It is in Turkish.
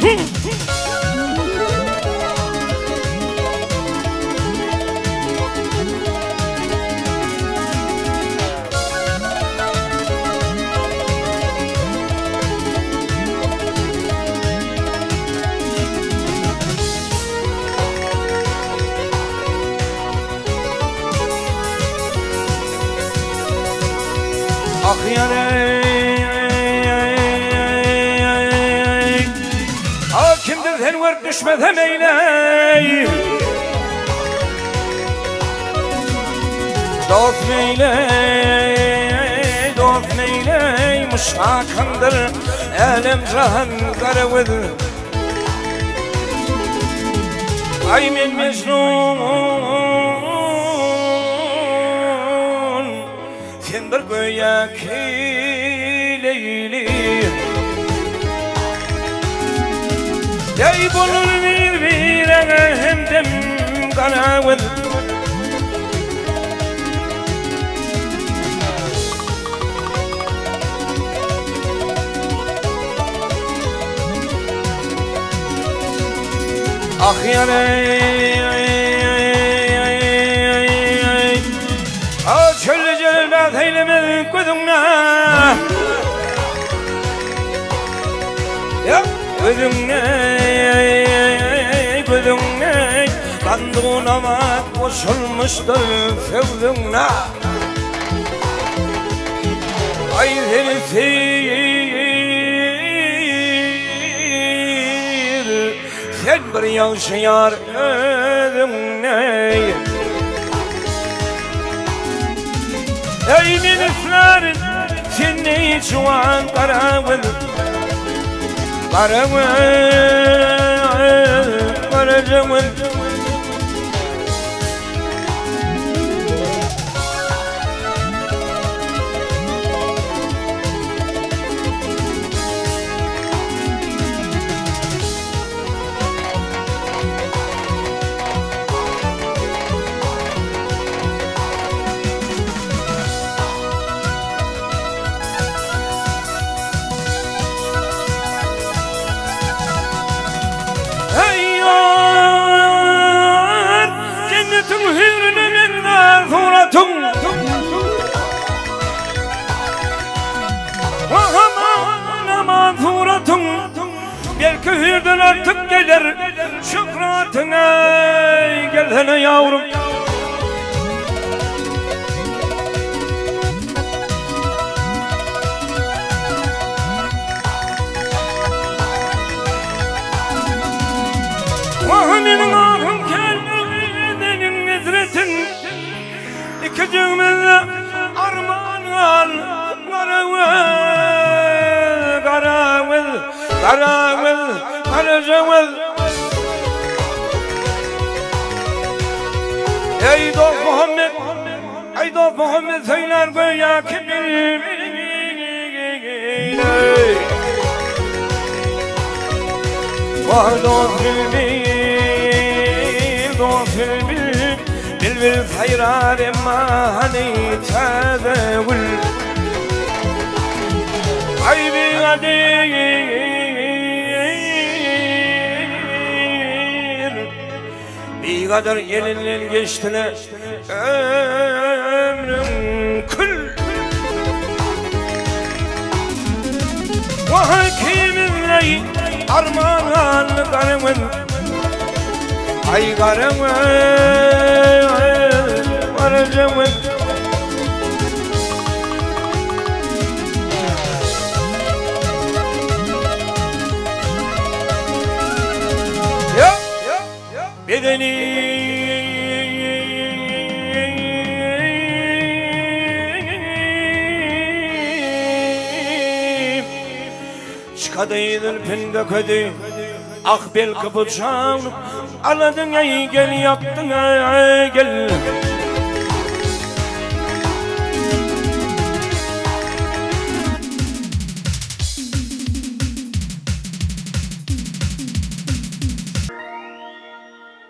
Ah yarey, hakimdir henver düşmeden eyley, dost neyley, dost neyley, muşakandır elem rahan karavud. Ay men Mecnun, sen bir göyak Leyli. Ey bulur bir hemdem karavud. Ah yarey, çöllü cellat eyleme gözümle, gözümle kandığınama koşulmuştur sevdimle. Ay sen bir yaşayar özümle. Ey minifler seni çuvan karavul, karavul, karavul. Belki hürden artık gelir şükratına, gelsene yavrum. Vahamin ahım kelmenin nezretin, iki cümle armağan al, karavul, karavul, karavul, karavul. Ey dost Muhammed, ey dost Muhammed söyler göya kimin. Vah dost bilbil, dost bilbil, bilbil hayrar emma hani tezevül. Ay bir kadar yelinlen geçtiler ömrüm kül. Vah kimin ey armağan karavul, ay karavul, karavul. Bedeni çıkadıydın pendekedi, ah belki bıçağını aladın ey gel yaptın ey gel.